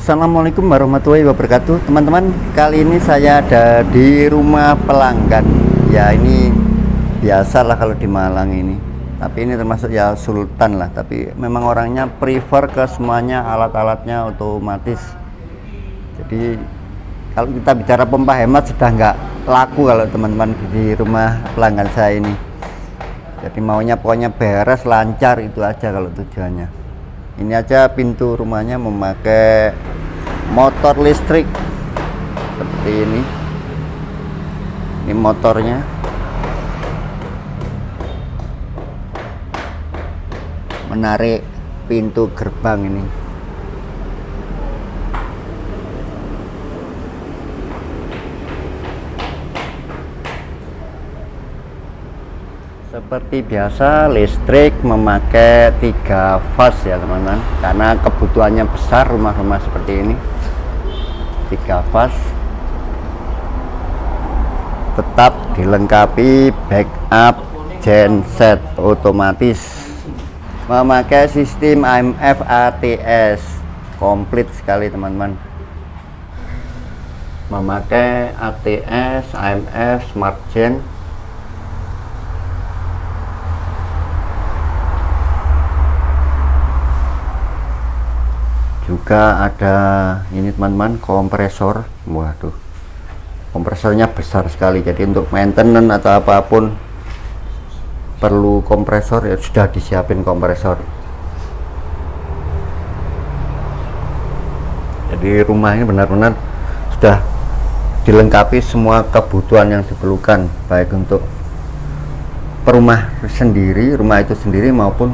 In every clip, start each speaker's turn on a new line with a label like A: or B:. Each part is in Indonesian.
A: Assalamualaikum warahmatullahi wabarakatuh, teman-teman. Kali ini saya ada di rumah pelanggan. Ya, ini biasalah kalau di Malang ini. Tapi ini termasuk ya sultan lah. Tapi memang orangnya prefer ke semuanya alat-alatnya otomatis. Jadi kalau kita bicara pompa hemat sudah nggak laku kalau teman-teman di rumah pelanggan saya ini. Jadi maunya pokoknya beres, lancar, itu aja kalau tujuannya. Ini aja pintu rumahnya memakai motor listrik seperti ini. Ini motornya. Menarik pintu gerbang ini. Seperti biasa, listrik memakai 3 fase ya teman-teman, karena kebutuhannya besar rumah-rumah seperti ini. 3 fase, tetap dilengkapi backup genset otomatis, memakai sistem AMF ATS, komplit sekali teman-teman. Memakai ATS, AMF, Smart Gen. Juga ada ini teman-teman, kompresor. Waduh, kompresornya besar sekali, jadi untuk maintenance atau apapun perlu kompresor ya sudah disiapin kompresor. Jadi rumah ini benar-benar sudah dilengkapi semua kebutuhan yang diperlukan, baik untuk rumah itu sendiri maupun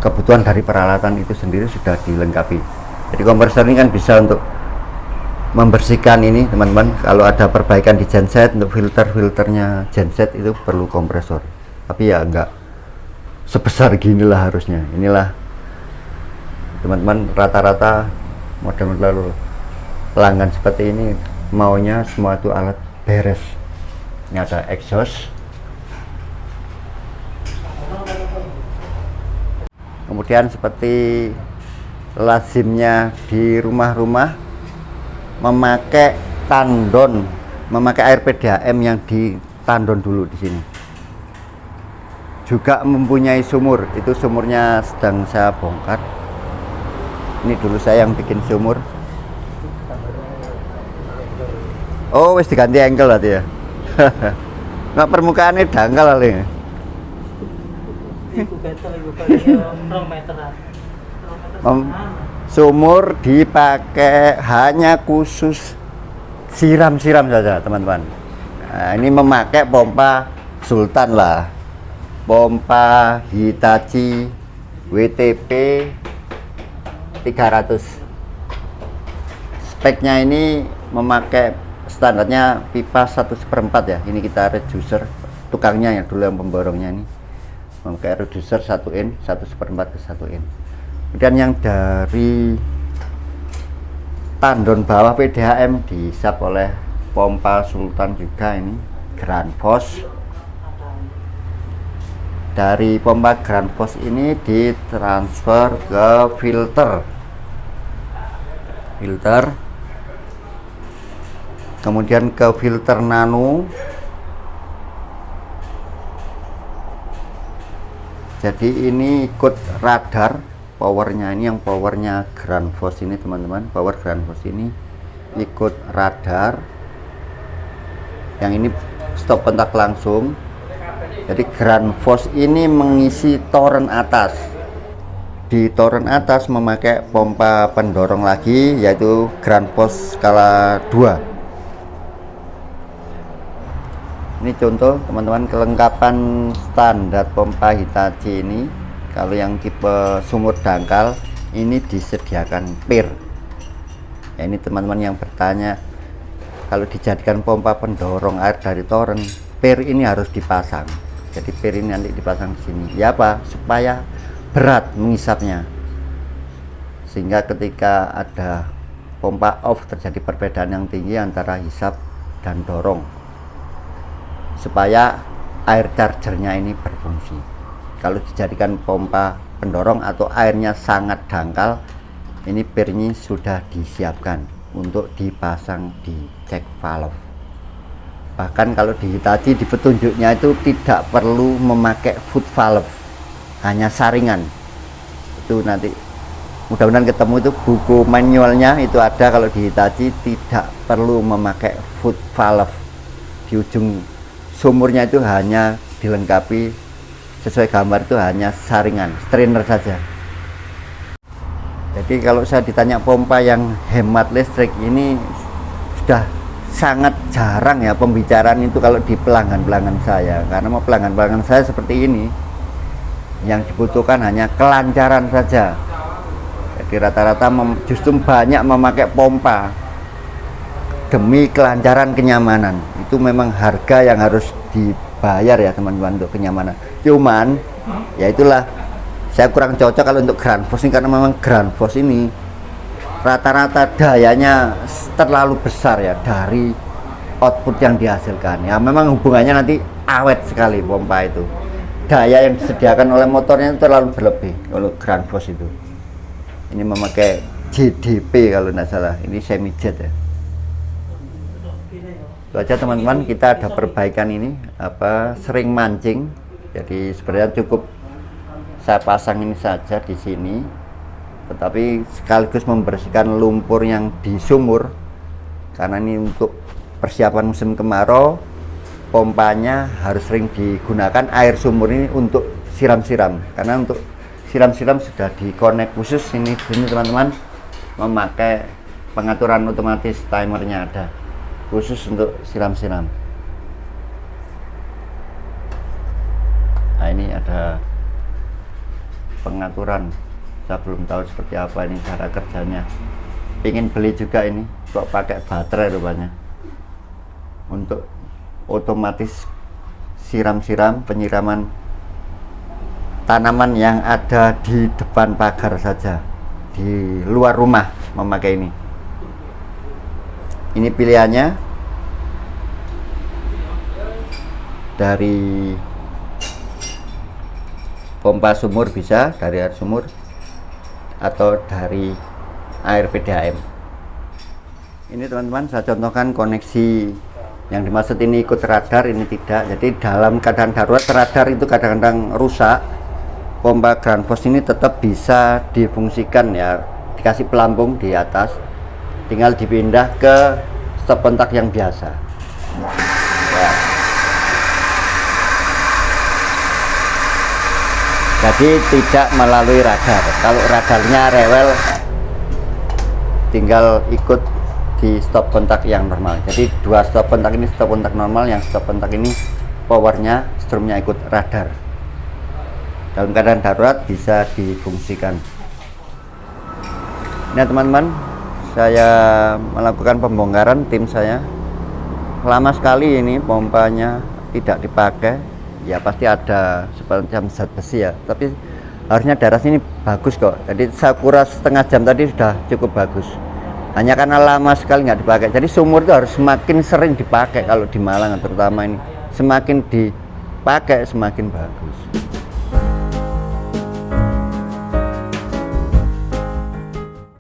A: kebutuhan dari peralatan itu sendiri sudah dilengkapi. Jadi kompresor ini kan bisa untuk membersihkan ini teman-teman. Kalau ada perbaikan di genset, untuk filternya genset itu perlu kompresor. Tapi ya enggak sebesar ginilah harusnya. Inilah teman-teman, rata-rata model-model pelanggan seperti ini maunya semua itu alat beres. Ini ada exhaust. Kemudian seperti lazimnya di rumah-rumah memakai tandon, memakai air PDAM yang ditandon dulu di sini. Juga mempunyai sumur, itu sumurnya sedang saya bongkar. Ini dulu saya yang bikin sumur. Oh, wis diganti engkel berarti ya. Nggak, permukaannya dangkal kali. Sumur dipakai hanya khusus siram-siram saja teman-teman. Nah, ini memakai pompa Sultan lah, pompa Hitachi WTP 300. Speknya ini memakai standarnya pipa 1/4 ya. Ini kita reducer, tukangnya yang dulu yang pemborongnya ini memakai reducer 1 in 1/4 ke 1 in. Kemudian yang dari tandon bawah PDAM disap oleh pompa Sultan juga, ini Grand Foss. Dari pompa Grand Foss ini ditransfer ke filter, kemudian ke filter nano. Jadi ini ikut radar. Powernya ini, yang powernya Grand Foss ini teman-teman, power Grand Foss ini ikut radar. Yang ini stop kontak langsung. Jadi Grand Foss ini mengisi toren atas. Di toren atas memakai pompa pendorong lagi, yaitu Grand Foss skala 2. Ini contoh teman-teman kelengkapan standar pompa Hitachi ini. Kalau yang tipe sumur dangkal ini disediakan pir. Ya, ini teman-teman yang bertanya, kalau dijadikan pompa pendorong air dari toren, pir ini harus dipasang. Jadi pir ini nanti dipasang di sini. Ya apa? Supaya berat mengisapnya. Sehingga ketika ada pompa off terjadi perbedaan yang tinggi antara hisap dan dorong. Supaya air chargernya ini berfungsi. Kalau dijadikan pompa pendorong atau airnya sangat dangkal, ini pirnya sudah disiapkan untuk dipasang di cek valve. Bahkan kalau di Hitachi di petunjuknya itu tidak perlu memakai foot valve, hanya saringan. Itu nanti mudah-mudahan ketemu itu buku manualnya, itu ada. Kalau di Hitachi tidak perlu memakai foot valve, di ujung sumurnya itu hanya dilengkapi sesuai gambar, itu hanya saringan strainer saja. Jadi kalau saya ditanya pompa yang hemat listrik, ini sudah sangat jarang ya pembicaraan itu kalau di pelanggan-pelanggan saya, karena mau pelanggan-pelanggan saya seperti ini yang dibutuhkan hanya kelancaran saja. Jadi rata-rata justru banyak memakai pompa demi kelancaran, kenyamanan. Itu memang harga yang harus dibayar ya teman-teman untuk kenyamanan. Cuman ya itulah, saya kurang cocok kalau untuk Grundfos ini, karena memang Grundfos ini rata-rata dayanya terlalu besar ya dari output yang dihasilkan. Ya memang hubungannya nanti awet sekali pompa itu. Daya yang disediakan oleh motornya itu terlalu berlebih kalau Grundfos itu. Ini memakai JDP kalau tidak salah, ini semi jet ya. Itu aja teman-teman, kita ada perbaikan ini sering mancing. Jadi sebenarnya cukup saya pasang ini saja di sini, tetapi sekaligus membersihkan lumpur yang di sumur, karena ini untuk persiapan musim kemarau. Pompanya harus sering digunakan air sumur ini untuk siram-siram, karena untuk siram-siram sudah dikonek khusus ini teman-teman, memakai pengaturan otomatis, timernya ada khusus untuk siram-siram. Nah ini ada pengaturan, saya belum tahu seperti apa ini cara kerjanya. Ingin beli juga ini kok pakai baterai rupanya, untuk otomatis siram-siram, penyiraman tanaman yang ada di depan pagar saja, di luar rumah memakai ini. Ini pilihannya dari pompa sumur, bisa dari air sumur atau dari air PDAM. Ini teman-teman saya contohkan koneksi yang dimaksud ini ikut radar, ini tidak. Jadi dalam keadaan darurat radar itu kadang-kadang rusak, pompa Grundfos ini tetap bisa difungsikan ya, dikasih pelampung di atas, tinggal dipindah ke stop kontak yang biasa ya. Jadi tidak melalui radar. Kalau radarnya rewel, tinggal ikut di stop kontak yang normal. Jadi dua stop kontak ini stop kontak normal, yang stop kontak ini powernya, strumnya ikut radar. Dalam keadaan darurat bisa difungsikan. Nah teman-teman, saya melakukan pembongkaran, tim saya lama sekali ini pompanya tidak dipakai. Ya pasti ada semacam zat besi ya, tapi harusnya daerah sini bagus kok. Jadi saya kuras setengah jam tadi sudah cukup bagus, hanya karena lama sekali nggak dipakai. Jadi sumur itu harus semakin sering dipakai. Kalau di Malang terutama ini, semakin dipakai semakin bagus.